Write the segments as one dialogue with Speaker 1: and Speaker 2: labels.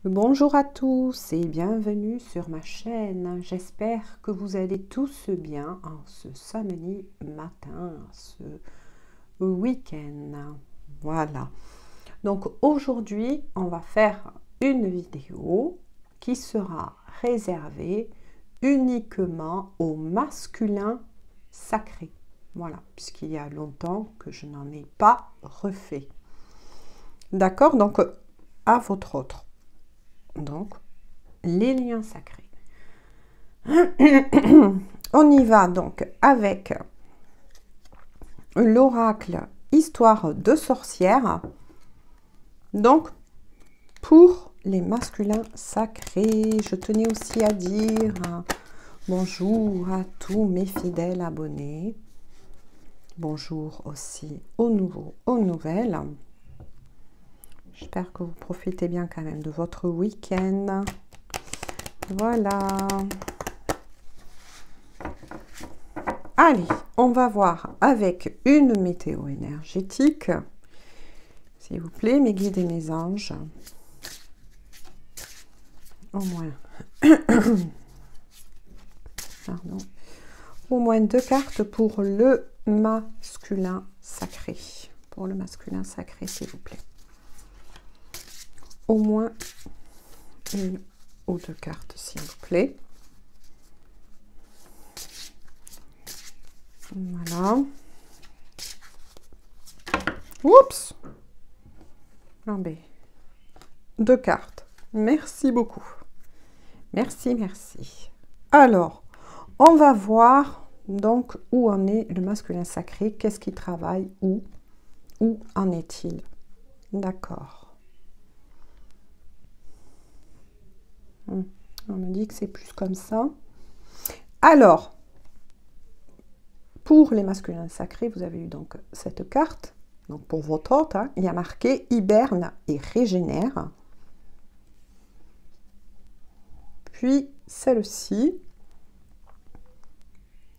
Speaker 1: Bonjour à tous et bienvenue sur ma chaîne. J'espère que vous allez tous bien en ce samedi matin, ce week-end. Voilà. Donc aujourd'hui, on va faire une vidéo qui sera réservée uniquement au masculin sacré. Voilà, puisqu'il y a longtemps que je n'en ai pas refait. D'accord, donc à votre autre. Donc, les liens sacrés. On y va donc avec l'oracle Histoire de sorcière. Donc, pour les masculins sacrés, je tenais aussi à dire bonjour à tous mes fidèles abonnés. Bonjour aussi aux nouveaux, aux nouvelles. J'espère que vous profitez bien quand même de votre week-end. Voilà. Allez, on va voir avec une météo énergétique. S'il vous plaît, mes guides et mes anges. Au moins. Pardon. Au moins 2 cartes pour le masculin sacré. Pour le masculin sacré, s'il vous plaît. Au moins 1 ou 2 cartes, s'il vous plaît. Voilà. Oups. B. 2 cartes. Merci beaucoup. Merci, merci. Alors, on va voir donc où en est le masculin sacré. Qu'est-ce qu'il travaille? Où en est-il? D'accord. On me dit que c'est plus comme ça. Alors, pour les masculins sacrés, vous avez eu donc cette carte. Donc pour votre hôte, il y a marqué hiberne et régénère. Puis celle-ci,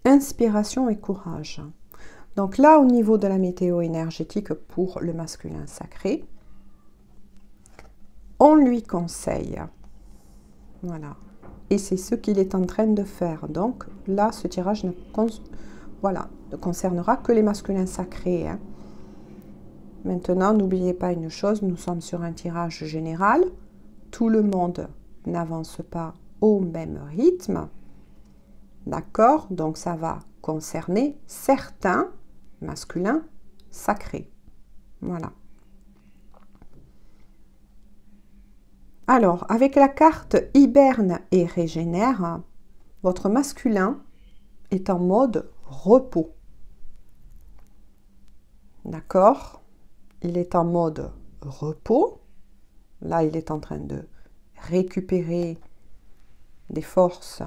Speaker 1: inspiration et courage. Donc là, au niveau de la météo énergétique pour le masculin sacré, on lui conseille. Voilà. Et c'est ce qu'il est en train de faire. Donc là, ce tirage ne concernera que les masculins sacrés. Maintenant, n'oubliez pas une chose, nous sommes sur un tirage général. Tout le monde n'avance pas au même rythme. D'accord? Donc ça va concerner certains masculins sacrés. Voilà. Alors, avec la carte hiberne et régénère, votre masculin est en mode repos. D'accord? Il est en mode repos. Là, il est en train de récupérer des forces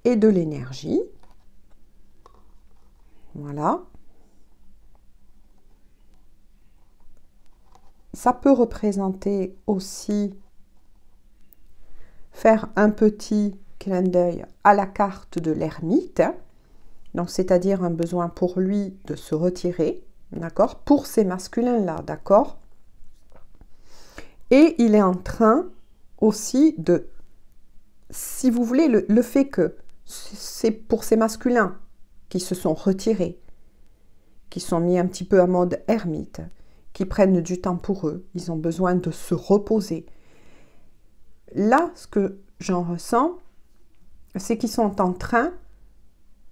Speaker 1: et de l'énergie. Voilà. Ça peut représenter aussi faire un petit clin d'œil à la carte de l'ermite, donc c'est-à-dire un besoin pour lui de se retirer, d'accord, pour ces masculins-là, d'accord. Et il est en train aussi de, si vous voulez, le fait que c'est pour ces masculins qui se sont retirés, qui sont mis un petit peu en mode ermite, qui prennent du temps pour eux, ils ont besoin de se reposer. Là, ce que j'en ressens, c'est qu'ils sont en train,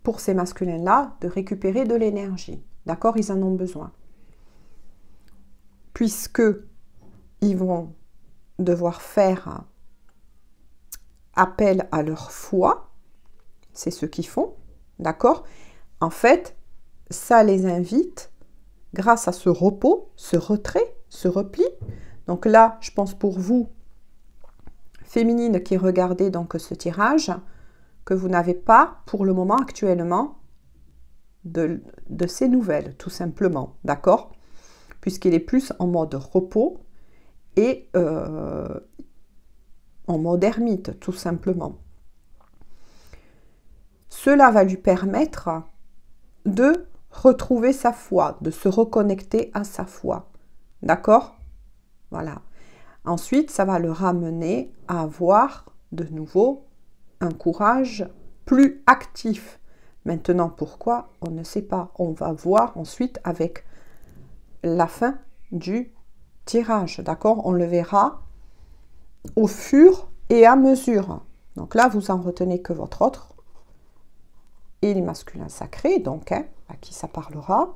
Speaker 1: pour ces masculins-là, de récupérer de l'énergie. D'accord? Ils en ont besoin. Puisque ils vont devoir faire appel à leur foi, c'est ce qu'ils font. D'accord? En fait, ça les invite, grâce à ce repos, ce retrait, ce repli. Donc là, je pense pour vous, féminine qui regardez donc ce tirage, que vous n'avez pas pour le moment actuellement de ces nouvelles, tout simplement, d'accord? Puisqu'il est plus en mode repos et en mode ermite, tout simplement. Cela va lui permettre de retrouver sa foi, de se reconnecter à sa foi, d'accord? Voilà. Ensuite, ça va le ramener à avoir de nouveau un courage plus actif. Maintenant, pourquoi? On ne sait pas. On va voir ensuite avec la fin du tirage, d'accord? On le verra au fur et à mesure. Donc là, vous en retenez que votre autre et les masculins sacrés, donc, hein, à qui ça parlera.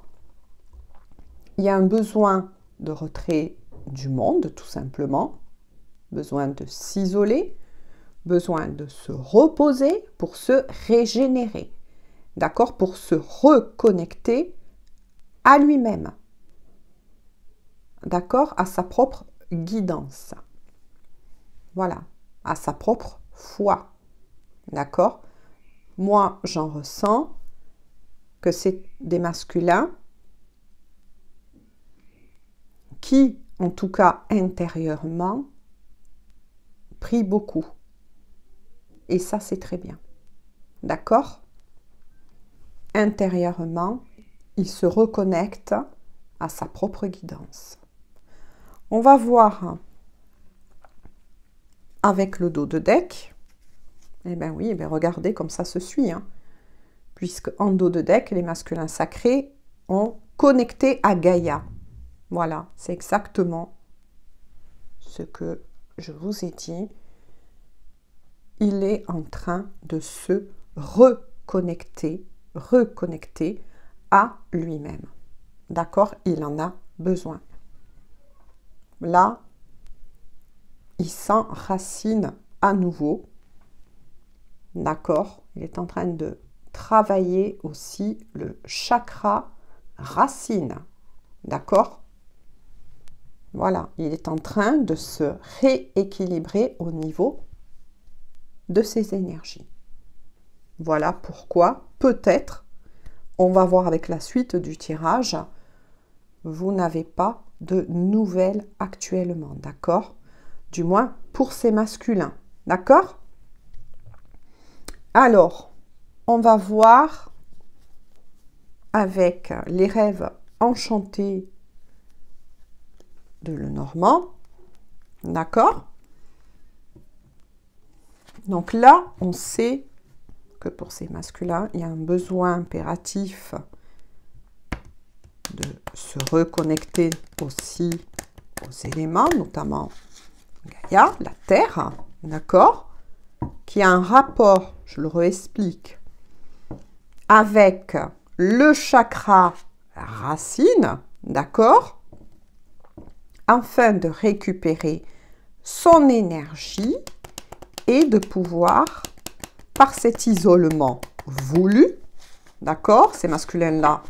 Speaker 1: Il y a un besoin de retrait du monde, tout simplement. Besoin de s'isoler, besoin de se reposer pour se régénérer. D'accord? Pour se reconnecter à lui-même. D'accord? À sa propre guidance. Voilà. À sa propre foi. D'accord? Moi, j'en ressens que c'est des masculins qui, en tout cas intérieurement, prient beaucoup. Et ça, c'est très bien. D'accord? Intérieurement, il se reconnecte à sa propre guidance. On va voir avec le dos de deck. Eh bien oui, regardez comme ça se suit. Hein. Puisque en dos de deck, les masculins sacrés ont connecté à Gaïa. Voilà, c'est exactement ce que je vous ai dit. Il est en train de se reconnecter à lui-même. D'accord? Il en a besoin. Là, il s'enracine à nouveau. D'accord? Il est en train de travailler aussi le chakra racine. D'accord? Voilà, il est en train de se rééquilibrer au niveau de ses énergies. Voilà pourquoi, peut-être, on va voir avec la suite du tirage, vous n'avez pas de nouvelles actuellement, d'accord? Du moins pour ces masculins, d'accord? Alors, on va voir avec les rêves enchantés de Lenormand, d'accord? Donc là, on sait que pour ces masculins, il y a un besoin impératif de se reconnecter aussi aux éléments, notamment Gaïa, la Terre, d'accord? Qui a un rapport, je le réexplique, avec le chakra racine, d'accord? Afin de récupérer son énergie et de pouvoir, par cet isolement voulu, d'accord? Ces masculins-là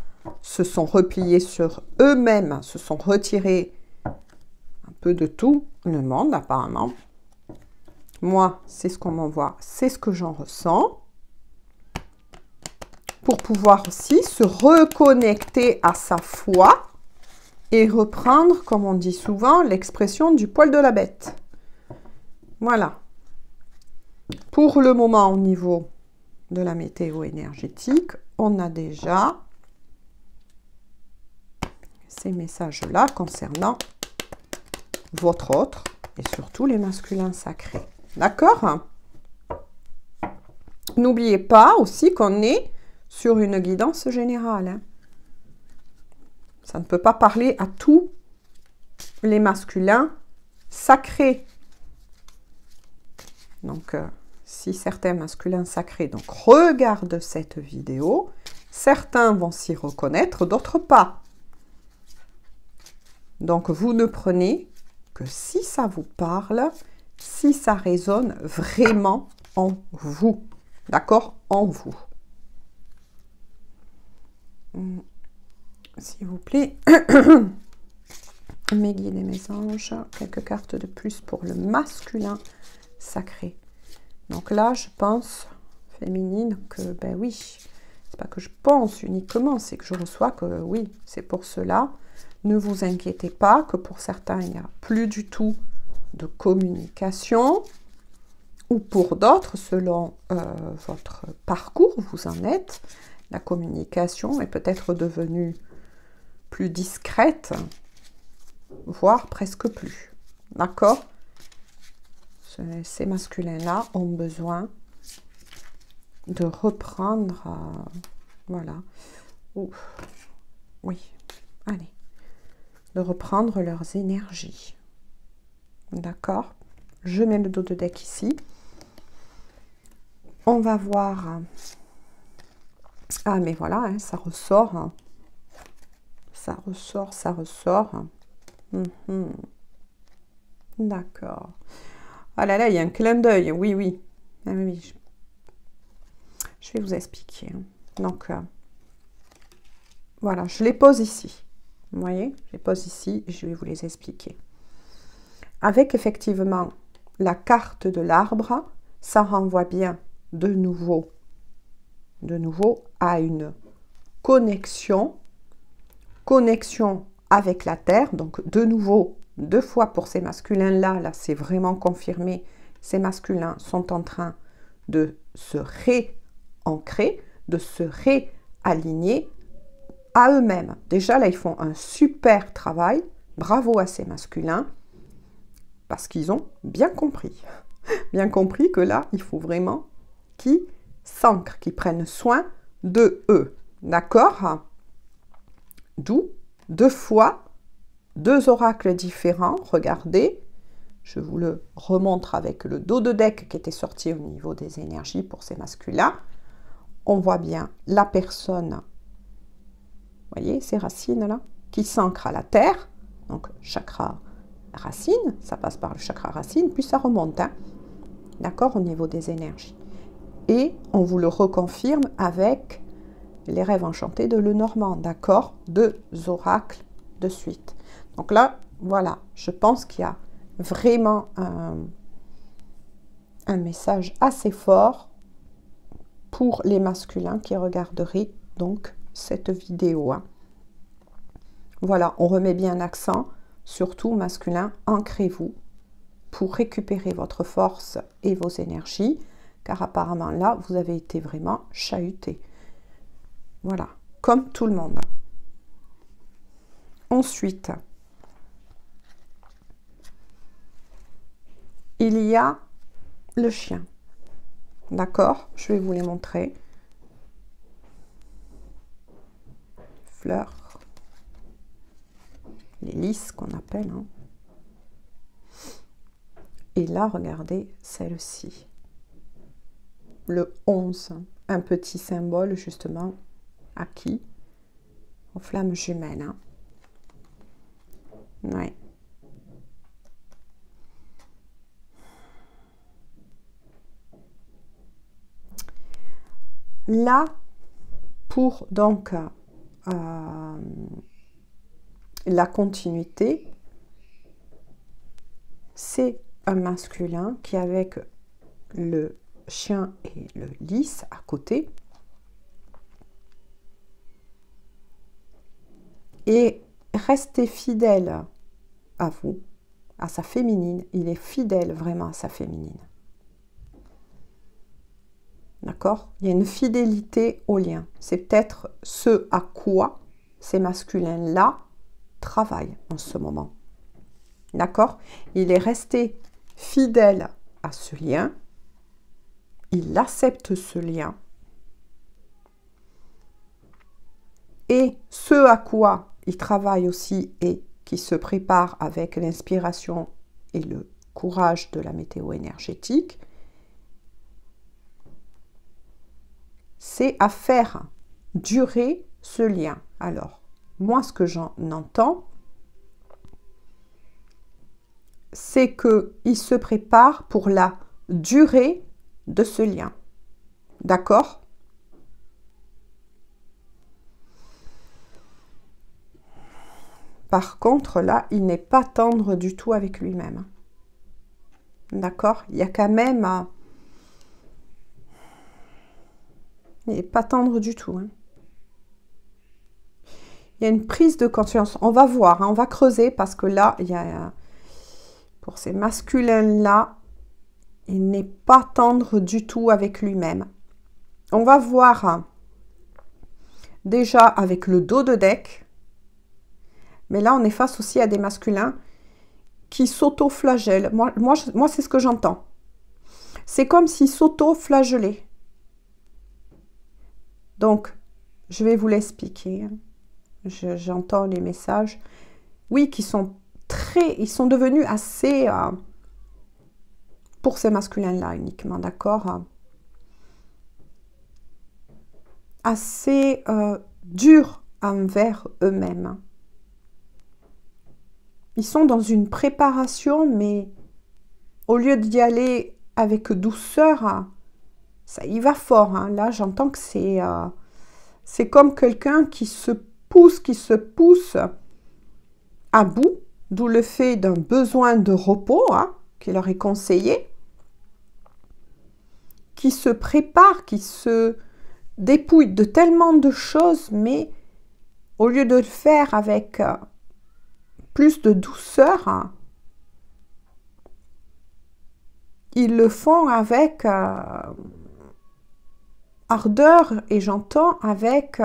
Speaker 1: se sont repliés sur eux-mêmes, se sont retirés un peu de tout le monde, apparemment. Moi, c'est ce qu'on m'envoie, c'est ce que j'en ressens. Pour pouvoir aussi se reconnecter à sa foi et reprendre, comme on dit souvent, l'expression du poil de la bête. Voilà. Pour le moment, au niveau de la météo énergétique, on a déjà ces messages-là concernant votre autre et surtout les masculins sacrés. D'accord? N'oubliez pas aussi qu'on est sur une guidance générale. Hein. Ça ne peut pas parler à tous les masculins sacrés. Donc, si certains masculins sacrés donc, regardent cette vidéo, certains vont s'y reconnaître, d'autres pas. Donc, vous ne prenez que si ça vous parle, si ça résonne vraiment en vous. D'accord? En vous. S'il vous plaît, mes guides et mes anges, quelques cartes de plus pour le masculin sacré. Donc là, je pense, féminine, que ben oui, c'est pas que je pense uniquement, c'est que je reçois que oui, c'est pour cela. Ne vous inquiétez pas que pour certains, il n'y a plus du tout de communication, ou pour d'autres, selon votre parcours, vous en êtes, la communication est peut-être devenue plus discrète, voire presque plus. D'accord? Ces masculins-là ont besoin de reprendre, voilà, oui, allez, de reprendre leurs énergies. D'accord? Je mets le dos de deck ici. On va voir. Ah, mais voilà, hein, ça ressort. Hein. Ça ressort, ça ressort. D'accord. Ah là là, il y a un clin d'œil. Oui, oui. Ah, oui. Je vais vous expliquer. Donc, voilà, je les pose ici. Vous voyez? Je les pose ici et je vais vous les expliquer. Avec effectivement la carte de l'arbre, ça renvoie bien de nouveau à une connexion avec la terre. Donc de nouveau, 2 fois pour ces masculins-là, là c'est vraiment confirmé, ces masculins sont en train de se réancrer, de se réaligner à eux-mêmes. Déjà là, ils font un super travail. Bravo à ces masculins, parce qu'ils ont bien compris que là, il faut vraiment qu'ils s'ancrent, qu'ils prennent soin de eux. D'accord? D'où 2 fois, 2 oracles différents. Regardez, je vous le remontre avec le dos de deck qui était sorti au niveau des énergies pour ces masculins. On voit bien la personne, vous voyez, ces racines-là, qui s'ancrent à la terre. Donc, chakra racine, ça passe par le chakra racine, puis ça remonte, hein, d'accord, au niveau des énergies. Et on vous le reconfirme avec les rêves enchantés de Lenormand, d'accord, 2 oracles de suite. Donc là, voilà, je pense qu'il y a vraiment un message assez fort pour les masculins qui regarderaient donc cette vidéo. Hein. Voilà, on remet bien l'accent, surtout masculin, ancrez-vous pour récupérer votre force et vos énergies, car apparemment là, vous avez été vraiment chahuté. Voilà, comme tout le monde. Ensuite, il y a le chien. D'accord? Je vais vous les montrer. Fleurs. Les lys qu'on appelle. Hein. Et là, regardez celle-ci. Le 11. Un petit symbole justement à qui? Aux flammes jumelles. Hein. Ouais. Là, pour donc la continuité, c'est un masculin qui, avec le chien et le lys à côté, et restez fidèle à vous, à sa féminine. Il est fidèle vraiment à sa féminine. D'accord? Il y a une fidélité au lien. C'est peut-être ce à quoi ces masculins-là travaillent en ce moment. D'accord? Il est resté fidèle à ce lien. Il accepte ce lien. Et ce à quoi il travaille aussi et qui se prépare avec l'inspiration et le courage de la météo énergétique, c'est à faire durer ce lien. Alors, moi, ce que j'en entends, c'est qu'il se prépare pour la durée de ce lien. D'accord? Par contre, là, il n'est pas tendre du tout avec lui-même. D'accord? Il y a quand même... il n'est pas tendre du tout. Hein. Il y a une prise de conscience. On va voir, hein, on va creuser parce que là, il y a... pour ces masculins-là, il n'est pas tendre du tout avec lui-même. On va voir hein, déjà avec le dos de deck. Mais là, on est face aussi à des masculins qui s'auto-flagellent. Moi c'est ce que j'entends. C'est comme s'ils s'auto-flagellaient. Donc, je vais vous l'expliquer. J'entends les messages. Oui, ils sont devenus assez, pour ces masculins-là uniquement, d'accord? Assez durs envers eux-mêmes. Ils sont dans une préparation, mais au lieu d'y aller avec douceur, ça y va fort. Hein. Là, j'entends que c'est comme quelqu'un qui se pousse à bout, d'où le fait d'un besoin de repos, hein, qui leur est conseillé, qui se prépare, qui se dépouille de tellement de choses, mais au lieu de le faire avec plus de douceur, hein, ils le font avec ardeur et j'entends avec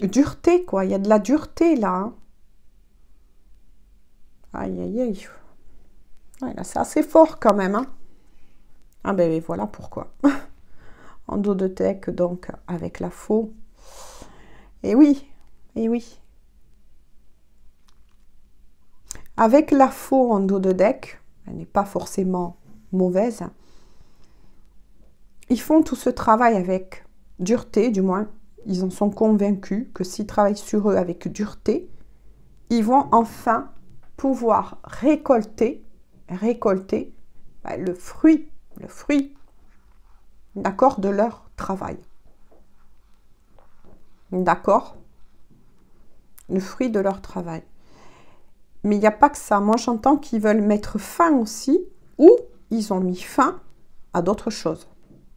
Speaker 1: dureté, quoi. Il y a de la dureté là. Hein. Aïe, aïe, aïe. Ouais, là, c'est assez fort quand même. Hein. Ah ben voilà pourquoi. En dos de deck, donc, avec la faux. Et oui, et oui. Avec la faux en dos de deck, elle n'est pas forcément mauvaise. Ils font tout ce travail avec dureté, du moins, ils en sont convaincus que s'ils travaillent sur eux avec dureté, ils vont enfin pouvoir récolter le fruit, d'accord, de leur travail. D'accord? Le fruit de leur travail. Mais il n'y a pas que ça. Moi, j'entends qu'ils veulent mettre fin aussi, ou ils ont mis fin à d'autres choses.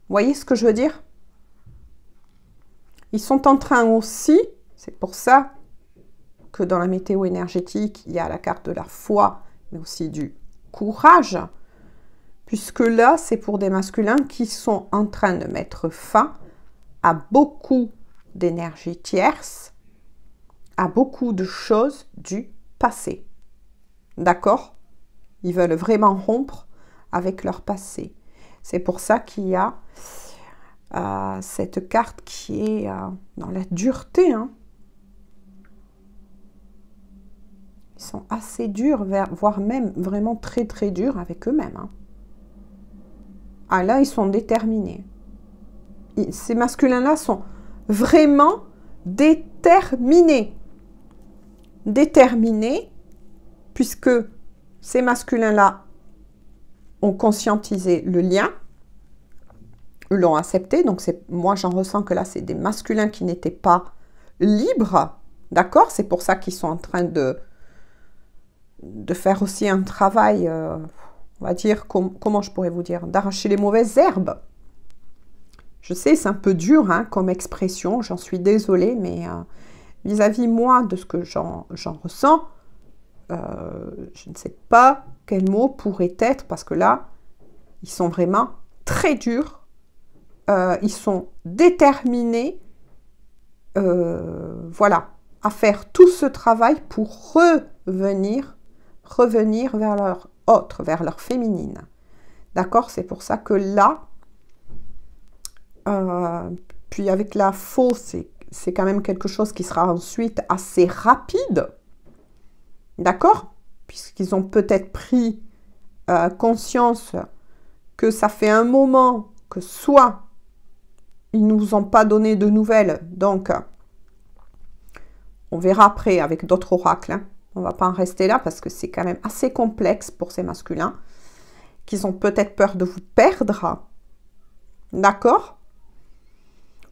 Speaker 1: Vous voyez ce que je veux dire? Ils sont en train aussi, c'est pour ça que dans la météo énergétique, il y a la carte de la foi, mais aussi du courage, puisque là, c'est pour des masculins qui sont en train de mettre fin à beaucoup d'énergie tierce, à beaucoup de choses du passé. D'accord? Ils veulent vraiment rompre avec leur passé. C'est pour ça qu'il y a cette carte qui est dans la dureté. Hein. Ils sont assez durs, voire même vraiment très très durs avec eux-mêmes. Hein. Ah là, ils sont déterminés. Ces masculins-là sont vraiment déterminés. Déterminés, puisque ces masculins-là ont conscientisé le lien, l'ont accepté. Donc, moi, j'en ressens que là, c'est des masculins qui n'étaient pas libres. D'accord? C'est pour ça qu'ils sont en train de faire aussi un travail, on va dire, comment je pourrais vous dire, d'arracher les mauvaises herbes. Je sais, c'est un peu dur hein, comme expression, j'en suis désolée, mais vis-à-vis moi de ce que j'en ressens, je ne sais pas quel mot pourrait être, parce que là, ils sont vraiment très durs, ils sont déterminés, voilà, à faire tout ce travail pour revenir vers leur autre, vers leur féminine. D'accord? C'est pour ça que là, puis avec la faux, c'est quand même quelque chose qui sera ensuite assez rapide. D'accord? Puisqu'ils ont peut-être pris conscience que ça fait un moment que soit ils ne nous ont pas donné de nouvelles, donc on verra après avec d'autres oracles, hein. On ne va pas en rester là parce que c'est quand même assez complexe pour ces masculins, qu'ils ont peut-être peur de vous perdre, d'accord?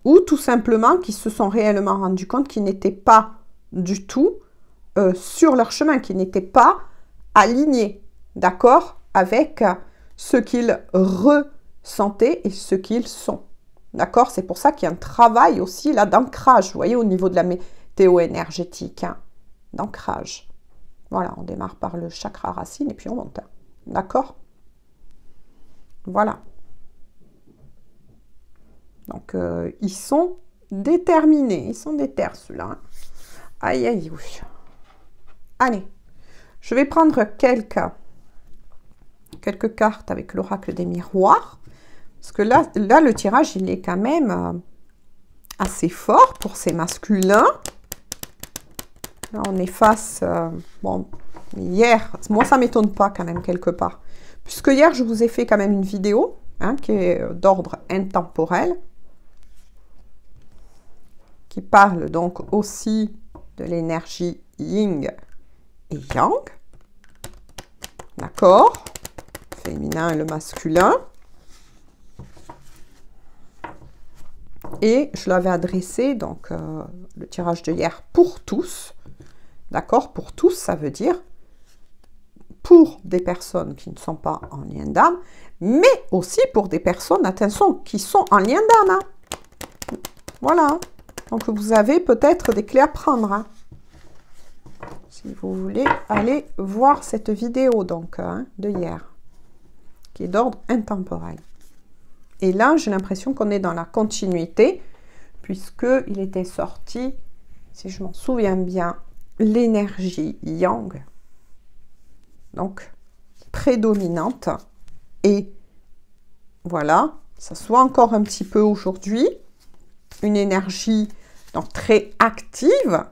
Speaker 1: Ou tout simplement qu'ils se sont réellement rendus compte qu'ils n'étaient pas du tout sur leur chemin, qu'ils n'étaient pas alignés, d'accord, avec ce qu'ils ressentaient et ce qu'ils sont. D'accord? C'est pour ça qu'il y a un travail aussi là d'ancrage, vous voyez, au niveau de la météo énergétique, hein, d'ancrage. Voilà, on démarre par le chakra racine et puis on monte. D'accord? Voilà. Donc, ils sont déterminés. Ils sont déter, ceux-là. Hein. Aïe, aïe, oui. Allez. Je vais prendre quelques cartes avec l'oracle des miroirs. Parce que là, le tirage, il est quand même assez fort pour ces masculins. Là, on est face... bon, hier, moi, ça ne m'étonne pas quand même, quelque part. Puisque hier, je vous ai fait quand même une vidéo hein, qui est d'ordre intemporel. Qui parle donc aussi de l'énergie yin et yang. D'accord? Féminin et le masculin. Et je l'avais adressé, donc, le tirage de hier pour tous. D'accord? Pour tous, ça veut dire pour des personnes qui ne sont pas en lien d'âme, mais aussi pour des personnes, attention, qui sont en lien d'âme. Hein. Voilà. Donc, vous avez peut-être des clés à prendre. Hein. Si vous voulez aller voir cette vidéo donc, hein, de hier, qui est d'ordre intemporel. Et là, j'ai l'impression qu'on est dans la continuité, puisqu'il était sorti, si je m'en souviens bien, l'énergie yang, donc prédominante. Et voilà, ça soit encore un petit peu aujourd'hui, une énergie donc très active.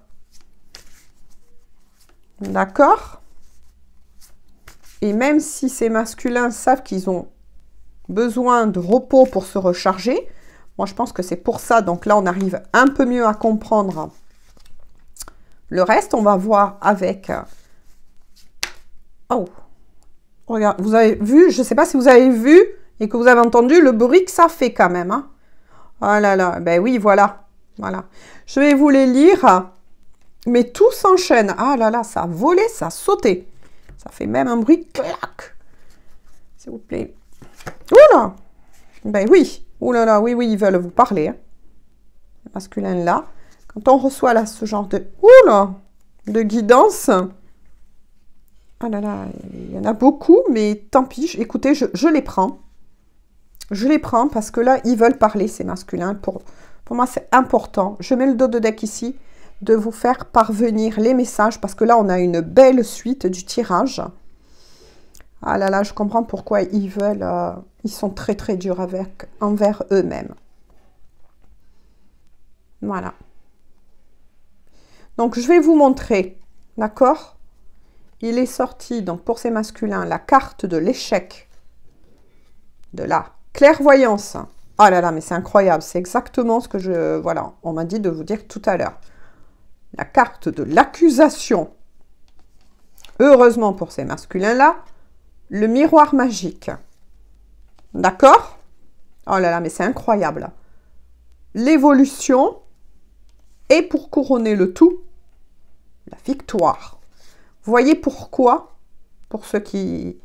Speaker 1: D'accord? Et même si ces masculins savent qu'ils ont besoin de repos pour se recharger, moi je pense que c'est pour ça. Donc là, on arrive un peu mieux à comprendre le reste. On va voir avec... Oh! Regarde, vous avez vu, je ne sais pas si vous avez vu et que vous avez entendu le bruit que ça fait quand même. Hein. Oh là là, ben oui, voilà. Voilà. Je vais vous les lire, mais tout s'enchaîne. Ah là là, ça a volé, ça a sauté. Ça fait même un bruit clac. S'il vous plaît. Oula! Ben oui. Oula là, oui, oui, ils veulent vous parler. Hein. Le masculin là. Quand on reçoit là ce genre de... Oula! De guidance. Ah là là, il y en a beaucoup, mais tant pis. Écoutez, je les prends. Je les prends parce que là, ils veulent parler, ces masculins. Pour moi, c'est important. Je mets le dos de deck ici, de vous faire parvenir les messages, parce que là, on a une belle suite du tirage. Ah là là, je comprends pourquoi ils veulent... ils sont très très durs envers eux-mêmes. Voilà. Donc, je vais vous montrer, d'accord? Il est sorti, donc pour ces masculins, la carte de l'échec, de la clairvoyance. Oh là là, mais c'est incroyable. C'est exactement ce que je... Voilà, on m'a dit de vous dire tout à l'heure. La carte de l'accusation. Heureusement pour ces masculins-là, le miroir magique. D'accord? Oh là là, mais c'est incroyable. L'évolution. Et pour couronner le tout, la victoire. Vous voyez pourquoi, pour ceux qui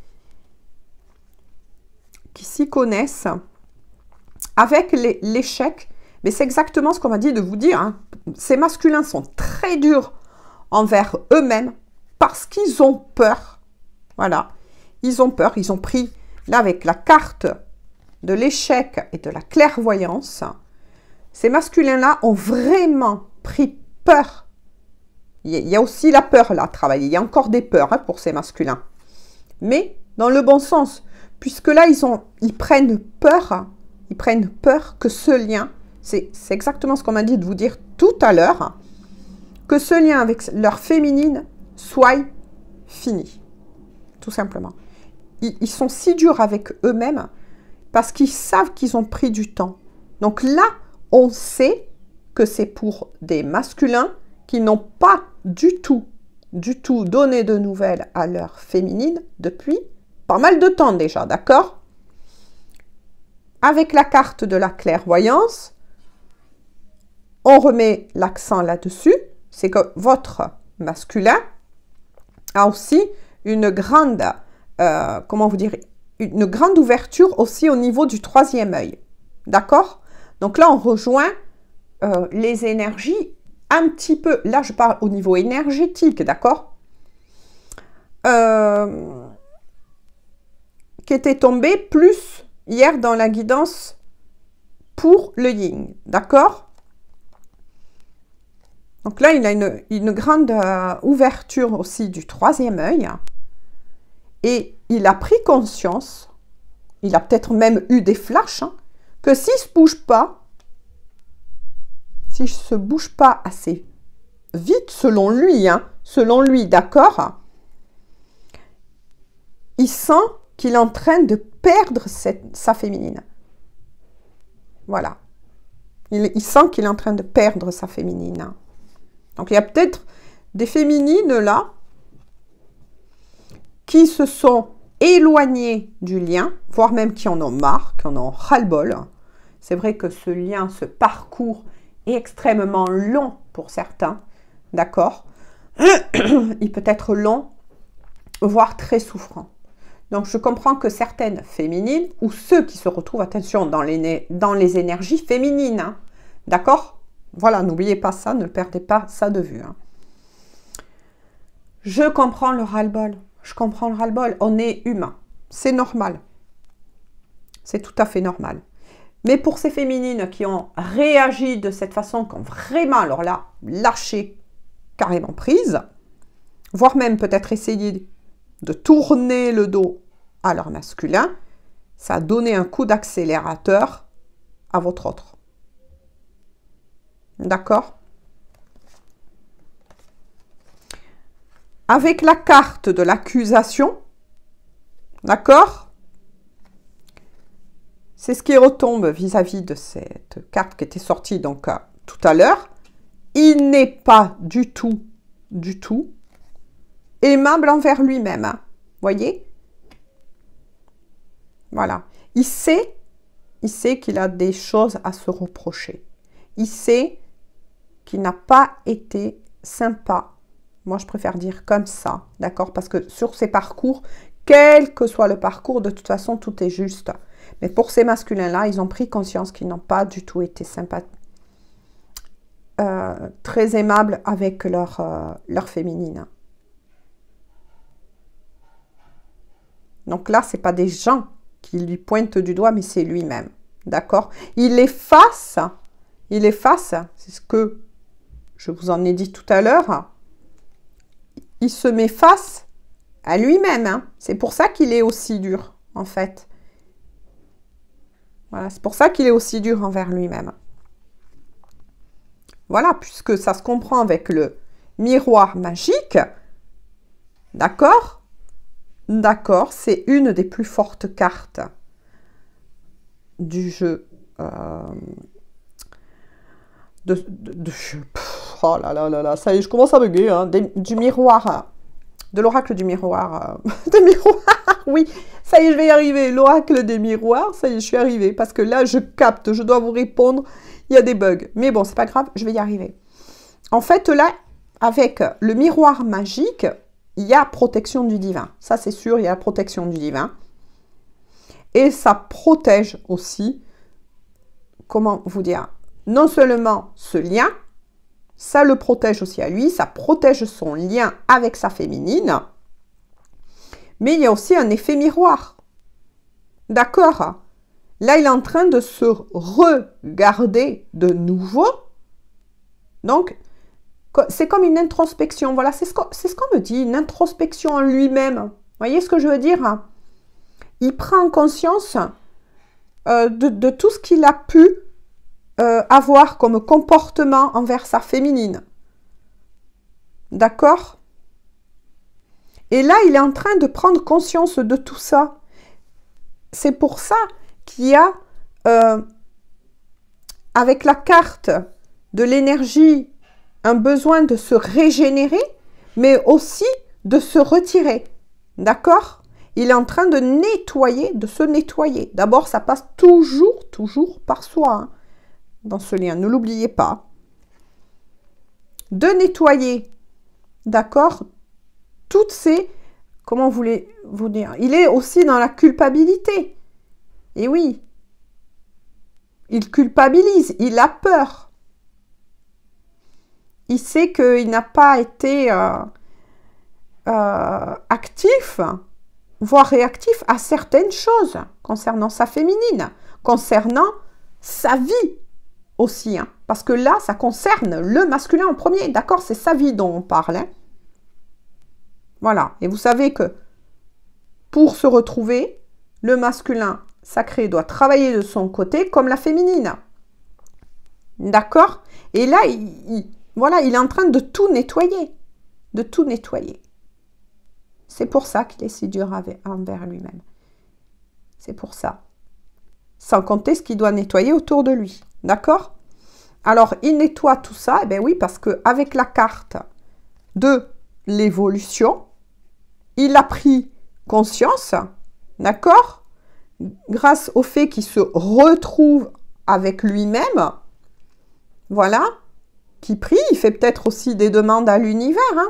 Speaker 1: s'y connaissent, avec l'échec, mais c'est exactement ce qu'on m'a dit de vous dire. Hein. Ces masculins sont très durs envers eux-mêmes parce qu'ils ont peur. Voilà, ils ont peur. Ils ont pris, là, avec la carte de l'échec et de la clairvoyance, ces masculins-là ont vraiment pris peur. Il y a aussi la peur là à travailler. Il y a encore des peurs hein, pour ces masculins. Mais dans le bon sens. Puisque là, ils prennent peur. Ils prennent peur que ce lien, c'est exactement ce qu'on m'a dit de vous dire tout à l'heure, que ce lien avec leur féminine soit fini. Tout simplement. Ils sont si durs avec eux-mêmes parce qu'ils savent qu'ils ont pris du temps. Donc là, on sait que c'est pour des masculins qui n'ont pas du tout donné de nouvelles à leur féminine depuis pas mal de temps déjà, d'accord? Avec la carte de la clairvoyance, on remet l'accent là-dessus, c'est que votre masculin a aussi une grande, comment vous dire, une grande ouverture aussi au niveau du troisième œil, d'accord? Donc là, on rejoint les énergies un petit peu, là je parle au niveau énergétique, d'accord, qui était tombé plus hier dans la guidance pour le yin, d'accord. Donc là, il a une grande ouverture aussi du troisième œil. Et il a pris conscience, il a peut-être même eu des flashs, hein, que s'il ne se bouge pas, assez vite, selon lui, d'accord, il sent qu'il est en train de perdre sa féminine. Voilà. Il sent qu'il est en train de perdre sa féminine. Donc, il y a peut-être des féminines, là, qui se sont éloignées du lien, voire même qui en ont marre, qui en ont ras-le-bol. C'est vrai que ce lien, ce parcours est extrêmement long pour certains, d'accord? Il peut être long, voire très souffrant. Donc, je comprends que certaines féminines, ou ceux qui se retrouvent, attention, dans les énergies féminines, hein, d'accord? Voilà, n'oubliez pas ça, ne perdez pas ça de vue. Hein. Je comprends le ras-le-bol. Je comprends le ras-le-bol. On est humain. C'est normal. C'est tout à fait normal. Mais pour ces féminines qui ont réagi de cette façon, qui ont vraiment, alors là, lâché, carrément prise, voire même peut-être essayé de tourner le dos à leur masculin, ça a donné un coup d'accélérateur à votre autre. D'accord? Avec la carte de l'accusation, d'accord? C'est ce qui retombe vis-à-vis de cette carte qui était sortie donc tout à l'heure. Il n'est pas du tout aimable envers lui-même. Hein. Voyez? Voilà. Il sait qu'il a des choses à se reprocher. Il sait qu'il n'a pas été sympa. Moi, je préfère dire comme ça, d'accord? Parce que sur ces parcours, quel que soit le parcours, de toute façon, tout est juste. Mais pour ces masculins-là, ils ont pris conscience qu'ils n'ont pas du tout été sympas, très aimables avec leur féminine. Donc là, ce n'est pas des gens qui lui pointent du doigt, mais c'est lui-même, d'accord? Il efface, c'est ce que je vous en ai dit tout à l'heure, il se met face à lui-même. Hein. C'est pour ça qu'il est aussi dur, en fait. Voilà, c'est pour ça qu'il est aussi dur envers lui-même. Voilà, puisque ça se comprend avec le miroir magique. D'accord? D'accord, c'est une des plus fortes cartes du jeu. Oh là là là là, ça y est, je commence à bugger. Hein, du miroir, de l'oracle du miroir. Des miroirs, oui, ça y est, je vais y arriver. L'oracle des miroirs, ça y est, je suis arrivée. Parce que là, je capte, je dois vous répondre. Il y a des bugs. Mais bon, c'est pas grave, je vais y arriver. En fait, là, avec le miroir magique, il y a protection du divin. Ça, c'est sûr, il y a la protection du divin. Et ça protège aussi, comment vous dire, non seulement ce lien, ça le protège aussi à lui, ça protège son lien avec sa féminine, mais il y a aussi un effet miroir. D'accord? Là, il est en train de se regarder de nouveau. Donc, c'est comme une introspection. Voilà, c'est ce qu'on me dit, une introspection en lui-même. Vous voyez ce que je veux dire? Il prend conscience de tout ce qu'il a pu avoir comme comportement envers sa féminine. D'accord? Et là, il est en train de prendre conscience de tout ça. C'est pour ça qu'il y a, avec la carte de l'énergie, un besoin de se régénérer, mais aussi de se retirer. D'accord? Il est en train de nettoyer, de se nettoyer. D'abord, ça passe toujours par soi. Hein. Dans ce lien, ne l'oubliez pas, de nettoyer, d'accord, toutes ces, comment voulez-vous dire, il est aussi dans la culpabilité, et oui, il culpabilise, il a peur, il sait qu'il n'a pas été actif, voire réactif à certaines choses, concernant sa féminine, concernant sa vie, aussi, hein, Parce que là, ça concerne le masculin en premier. D'accord? C'est sa vie dont on parle. Hein. Voilà. Et vous savez que pour se retrouver, le masculin sacré doit travailler de son côté comme la féminine. D'accord? Et là, voilà, il est en train de tout nettoyer. De tout nettoyer. C'est pour ça qu'il est si dur envers lui-même. C'est pour ça. Sans compter ce qu'il doit nettoyer autour de lui. D'accord? Alors, il nettoie tout ça. Eh bien oui, parce qu'avec la carte de l'évolution, il a pris conscience, d'accord? Grâce au fait qu'il se retrouve avec lui-même, voilà, qui prie, il fait peut-être aussi des demandes à l'univers. Hein.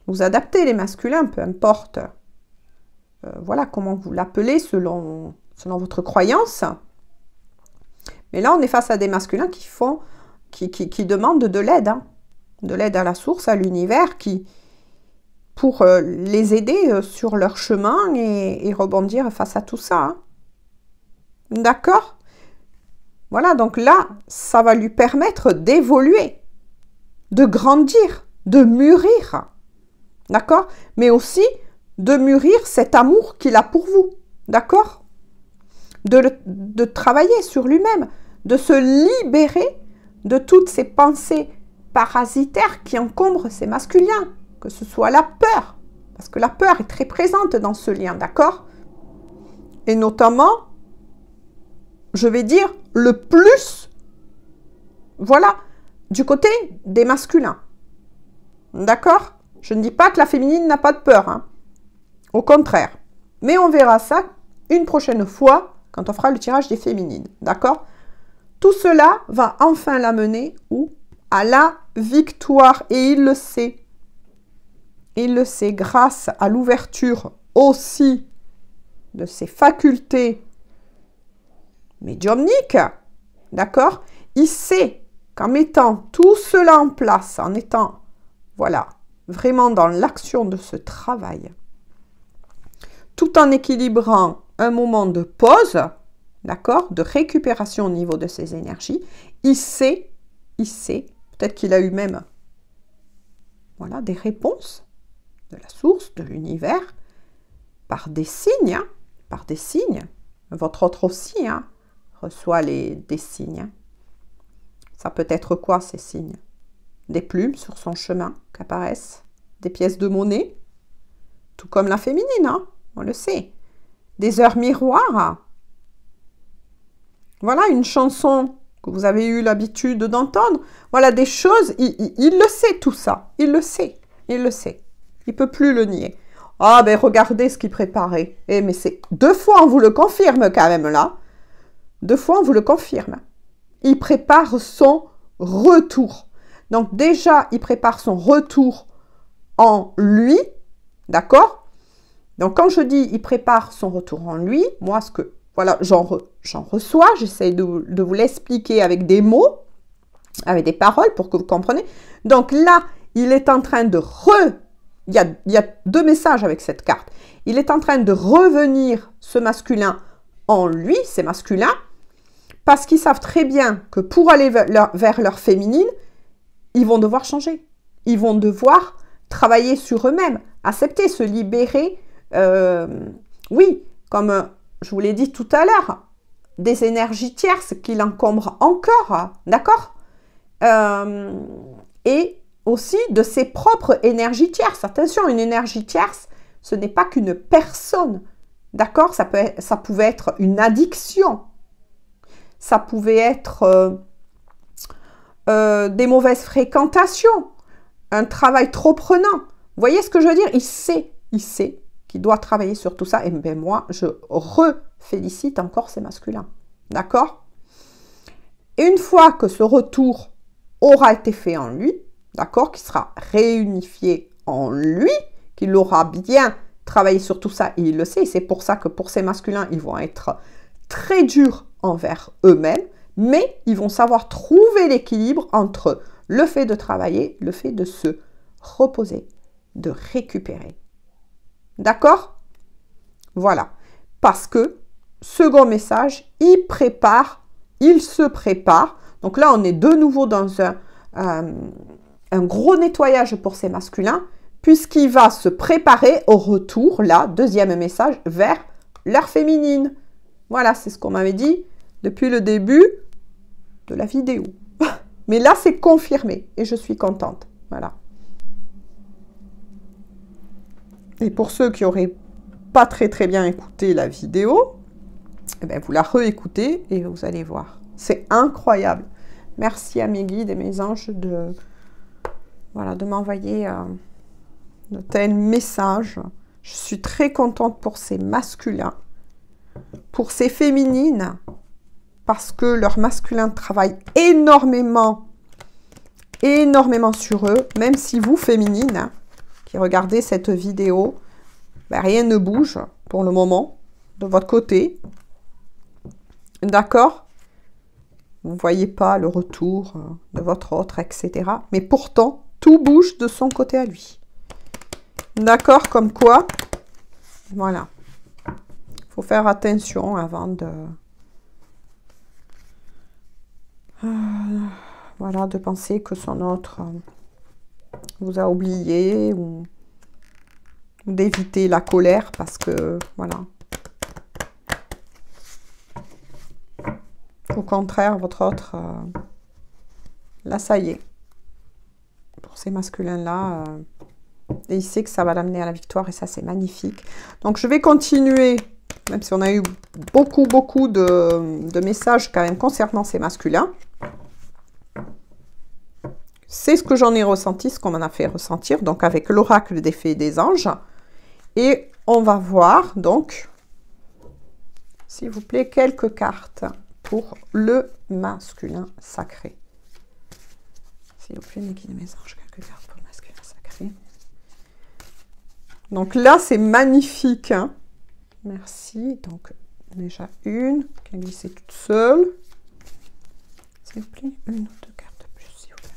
Speaker 1: Vous adaptez les masculins, peu importe. Voilà comment vous l'appelez selon votre croyance. Mais là, on est face à des masculins qui demandent de l'aide. Hein. De l'aide à la source, à l'univers, pour les aider sur leur chemin et rebondir face à tout ça. Hein. D'accord? Voilà, donc là, ça va lui permettre d'évoluer, de grandir, de mûrir. D'accord? Mais aussi de mûrir cet amour qu'il a pour vous. D'accord? De travailler sur lui-même, de se libérer de toutes ces pensées parasitaires qui encombrent ces masculins, que ce soit la peur, parce que la peur est très présente dans ce lien, d'accord? Et notamment, je vais dire, le plus, voilà, du côté des masculins. D'accord? Je ne dis pas que la féminine n'a pas de peur, hein. Au contraire. Mais on verra ça une prochaine fois, quand on fera le tirage des féminines, d'accord? Tout cela va enfin l'amener où? À la victoire, et il le sait. Il le sait grâce à l'ouverture aussi de ses facultés médiumniques, d'accord? Il sait qu'en mettant tout cela en place, en étant, voilà, vraiment dans l'action de ce travail, tout en équilibrant un moment de pause, d'accord, de récupération au niveau de ses énergies, il sait, peut-être qu'il a eu même, voilà, des réponses de la source, de l'univers, par des signes, hein, par des signes. Votre autre aussi, hein, reçoit des signes. Hein. Ça peut être quoi, ces signes? Des plumes sur son chemin qu'apparaissent, des pièces de monnaie, tout comme la féminine, hein, on le sait. Des heures miroirs. Voilà, une chanson que vous avez eu l'habitude d'entendre. Voilà, des choses, il le sait tout ça, il le sait, il le sait. Il ne peut plus le nier. Ah ben regardez ce qu'il préparait. Eh mais c'est 2 fois on vous le confirme quand même là. 2 fois on vous le confirme. Il prépare son retour. Donc déjà, il prépare son retour en lui. D'accord? Donc quand je dis il prépare son retour en lui, moi ce que voilà, j'en reçois, j'essaie de vous l'expliquer avec des mots, avec des paroles pour que vous compreniez. Donc là, il est en train de il y a 2 messages avec cette carte. Il est en train de revenir ce masculin en lui, ces masculins, parce qu'ils savent très bien que pour aller vers leur féminine, ils vont devoir changer. Ils vont devoir travailler sur eux-mêmes, accepter, se libérer. Oui, comme je vous l'ai dit tout à l'heure, des énergies tierces qui l'encombrent encore, d'accord? Et aussi de ses propres énergies tierces. Attention, une énergie tierce, ce n'est pas qu'une personne, d'accord? Ça pouvait être une addiction. Ça pouvait être des mauvaises fréquentations, un travail trop prenant. Vous voyez ce que je veux dire? Il sait qu'il doit travailler sur tout ça. Et bien moi, je félicite encore ces masculins. D'accord? Et une fois que ce retour aura été fait en lui, d'accord, qui sera réunifié en lui, qu'il aura bien travaillé sur tout ça, et il le sait, c'est pour ça que pour ces masculins, ils vont être très durs envers eux-mêmes, mais ils vont savoir trouver l'équilibre entre le fait de travailler, le fait de se reposer, de récupérer. D'accord? Voilà. Parce que, second message, il prépare il se prépare. Donc là, on est de nouveau dans un gros nettoyage pour ces masculins, puisqu'il va se préparer au retour, là, deuxième message, vers leur féminine. Voilà, c'est ce qu'on m'avait dit depuis le début de la vidéo. Mais là, c'est confirmé et je suis contente. Voilà. Et pour ceux qui n'auraient pas très bien écouté la vidéo, eh bien, vous la réécoutez et vous allez voir. C'est incroyable. Merci à mes guides et mes anges de m'envoyer de tels messages. Je suis très contente pour ces masculins, pour ces féminines, parce que leur masculin travaille énormément sur eux, même si vous, féminines, qui regardez cette vidéo, ben, rien ne bouge pour le moment de votre côté. D'accord? Vous ne voyez pas le retour de votre autre, etc. Mais pourtant, tout bouge de son côté à lui. D'accord? Comme quoi, voilà. Il faut faire attention avant de... voilà, de penser que son autre vous a oublié ou d'éviter la colère parce que, voilà. Au contraire, votre autre, là, ça y est. Pour ces masculins-là, et il sait que ça va l'amener à la victoire et ça, c'est magnifique. Donc, je vais continuer, même si on a eu beaucoup de messages quand même concernant ces masculins. C'est ce que j'en ai ressenti, ce qu'on m'en a fait ressentir, donc avec l'oracle des fées et des anges. Et on va voir, donc, s'il vous plaît, quelques cartes pour le masculin sacré. S'il vous plaît, mes guides et mes anges, quelques cartes pour le masculin sacré. Donc là, c'est magnifique. Hein. Merci. Donc, déjà une qui a glissé toute seule. S'il vous plaît, une ou deux cartes de plus, s'il vous plaît.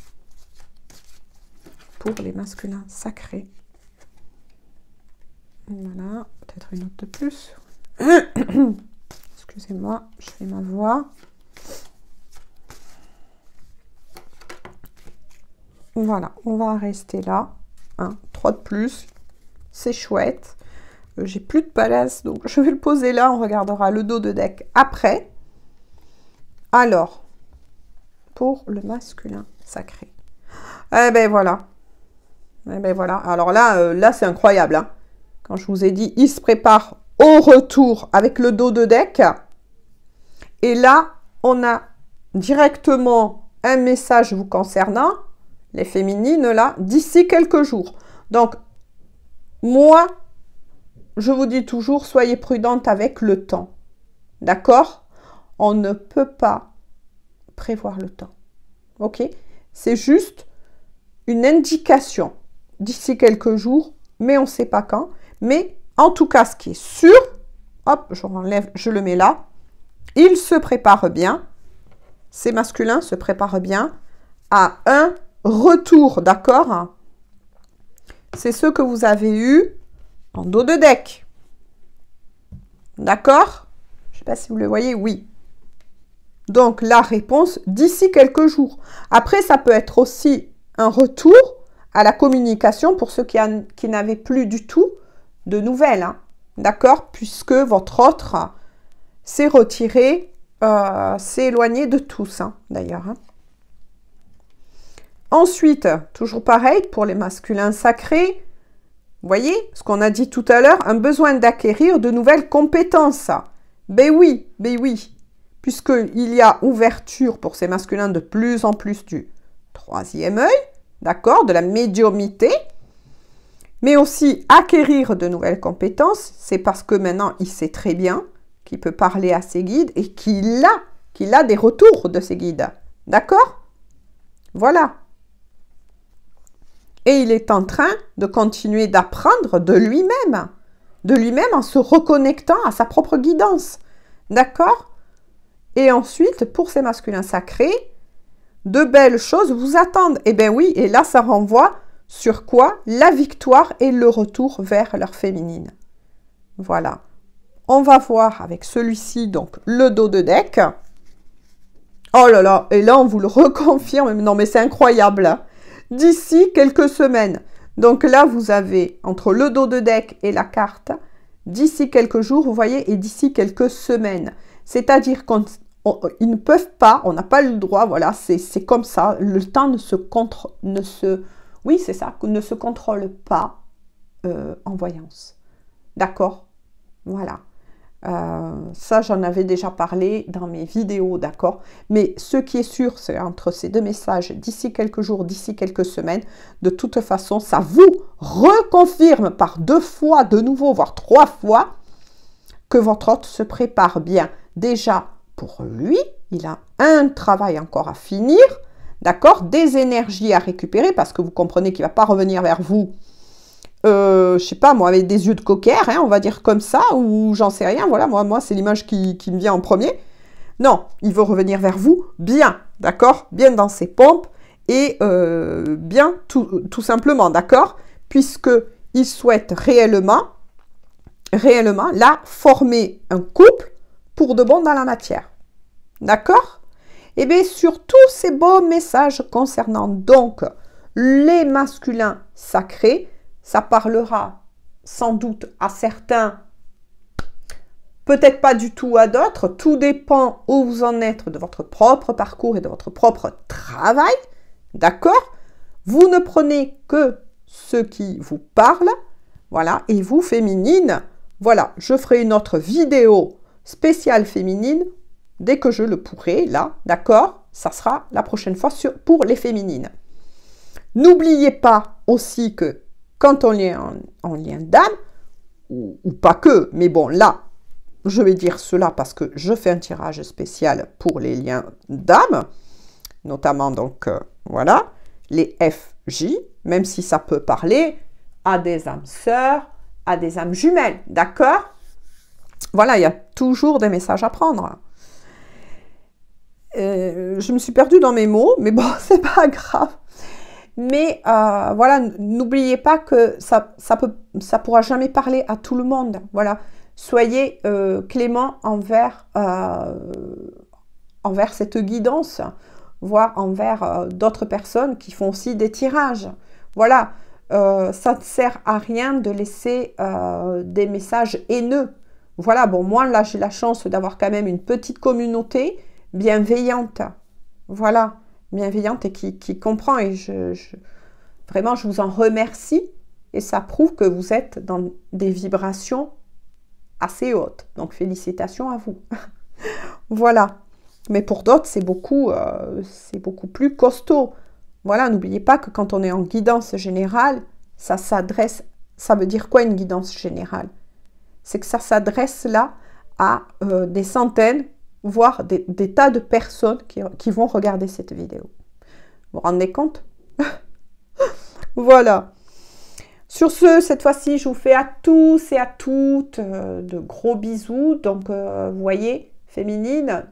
Speaker 1: Pour les masculins sacrés. Voilà, peut-être une autre de plus. Excusez-moi, je fais ma voix. Voilà, on va rester là. 3 de plus. C'est chouette. J'ai plus de palace, donc je vais le poser là. On regardera le dos de deck après. Alors, pour le masculin sacré. Eh ben voilà. Eh ben voilà. Alors là, là c'est incroyable. Hein. Quand je vous ai dit, il se prépare au retour avec le dos de deck. Et là, on a directement un message vous concernant, les féminines, là, d'ici quelques jours. Donc, moi, je vous dis toujours, soyez prudente avec le temps. D'accord? On ne peut pas prévoir le temps. Ok? C'est juste une indication d'ici quelques jours, mais on ne sait pas quand. Mais en tout cas, ce qui est sûr, hop, je enlève, je le mets là. Il se prépare bien, ces masculins se préparent bien à un retour, d'accord? C'est ce que vous avez eu en dos de deck. D'accord? Je ne sais pas si vous le voyez, oui. Donc, la réponse d'ici quelques jours. Après, ça peut être aussi un retour à la communication pour ceux qui n'avaient plus du tout de nouvelles. Hein. D'accord? Puisque votre autre s'est retiré, s'est éloigné de tous, hein, d'ailleurs. Hein. Ensuite, toujours pareil, pour les masculins sacrés, vous voyez, ce qu'on a dit tout à l'heure, un besoin d'acquérir de nouvelles compétences. Ben oui, puisqu'il y a ouverture pour ces masculins de plus en plus du troisième œil, d'accord, de la médiumnité, mais aussi acquérir de nouvelles compétences, c'est parce que maintenant, il sait très bien qu'il peut parler à ses guides et qu'il a des retours de ses guides. D'accord? Voilà. Et il est en train de continuer d'apprendre de lui-même en se reconnectant à sa propre guidance. D'accord? Et ensuite, pour ces masculins sacrés, de belles choses vous attendent. Eh bien oui, et là, ça renvoie sur quoi? La victoire et le retour vers leur féminine. Voilà. On va voir avec celui-ci, donc, le dos de deck. Oh là là, et là, on vous le reconfirme. Non, mais c'est incroyable. Hein. D'ici quelques semaines. Donc là, vous avez, entre le dos de deck et la carte, d'ici quelques jours, vous voyez, et d'ici quelques semaines. C'est-à-dire qu'ils ne peuvent pas, on n'a pas le droit, voilà, c'est comme ça. Le temps ne se contrôle pas en voyance. D'accord? Voilà. Ça, j'en avais déjà parlé dans mes vidéos, d'accord? Mais ce qui est sûr, c'est entre ces deux messages, d'ici quelques jours, d'ici quelques semaines, de toute façon, ça vous reconfirme par 2 fois, de nouveau, voire 3 fois, que votre hôte se prépare bien. Déjà, pour lui, il a un travail encore à finir, d'accord? Des énergies à récupérer, parce que vous comprenez qu'il ne va pas revenir vers vous je sais pas moi, avec des yeux de cocker, hein, on va dire comme ça, ou j'en sais rien, voilà, moi c'est l'image qui me vient en premier. Non, il veut revenir vers vous bien, d'accord? Bien dans ses pompes, et bien tout simplement, d'accord? Puisqu'il souhaite réellement, là, former un couple pour de bon dans la matière. D'accord? Et bien, sur tous ces beaux messages concernant donc les masculins sacrés, ça parlera sans doute à certains, peut-être pas du tout à d'autres. Tout dépend où vous en êtes de votre propre parcours et de votre propre travail. D'accord? Vous ne prenez que ce qui vous parle. Voilà. Et vous, féminine, voilà. Je ferai une autre vidéo spéciale féminine dès que je le pourrai. Là, d'accord? Ça sera la prochaine fois pour les féminines. N'oubliez pas aussi que quand on est en lien d'âme, ou pas que, mais bon, là, je vais dire cela parce que je fais un tirage spécial pour les liens d'âme, notamment donc, voilà, les FJ, même si ça peut parler à des âmes sœurs, à des âmes jumelles, d'accord? Voilà, il y a toujours des messages à prendre. Je me suis perdue dans mes mots, mais bon, c'est pas grave. Mais voilà, n'oubliez pas que ça pourra jamais parler à tout le monde. Voilà, soyez clément envers cette guidance, voire envers d'autres personnes qui font aussi des tirages. Voilà, ça ne sert à rien de laisser des messages haineux. Voilà, bon, moi là j'ai la chance d'avoir quand même une petite communauté bienveillante. Voilà. Bienveillante et qui comprend, et vraiment je vous en remercie, et ça prouve que vous êtes dans des vibrations assez hautes, donc félicitations à vous. Voilà, mais pour d'autres c'est beaucoup plus costaud. Voilà, n'oubliez pas que quand on est en guidance générale, ça veut dire quoi une guidance générale? C'est que ça s'adresse là à des centaines, voire des tas de personnes qui vont regarder cette vidéo. Vous vous rendez compte? Voilà. Sur ce, cette fois-ci, je vous fais à tous et à toutes de gros bisous. Donc, vous voyez, féminine,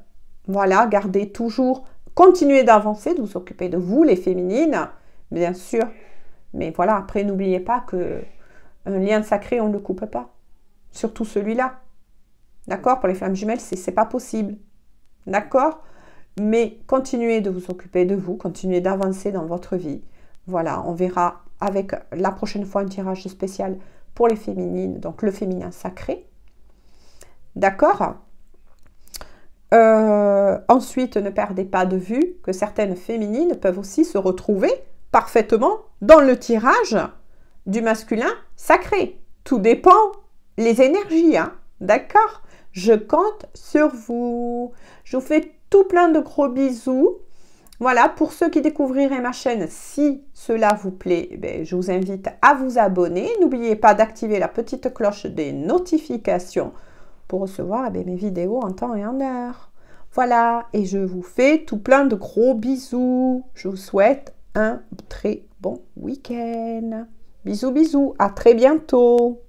Speaker 1: voilà, gardez toujours, continuez d'avancer, de vous occuper de vous, les féminines, bien sûr. Mais voilà, après, n'oubliez pas que un lien sacré, on ne le coupe pas. Surtout celui-là. D'accord? Pour les flammes jumelles, c'est pas possible. D'accord? Mais continuez de vous occuper de vous, continuez d'avancer dans votre vie. Voilà, on verra avec la prochaine fois un tirage spécial pour les féminines, donc le féminin sacré. D'accord? Ensuite, ne perdez pas de vue que certaines féminines peuvent aussi se retrouver parfaitement dans le tirage du masculin sacré. Tout dépend les énergies, hein? D'accord? Je compte sur vous. Je vous fais tout plein de gros bisous. Voilà, pour ceux qui découvriraient ma chaîne, si cela vous plaît, eh je vous invite à vous abonner. N'oubliez pas d'activer la petite cloche des notifications pour recevoir mes vidéos en temps et en heure. Voilà, et je vous fais tout plein de gros bisous. Je vous souhaite un très bon week-end. Bisous, bisous, à très bientôt.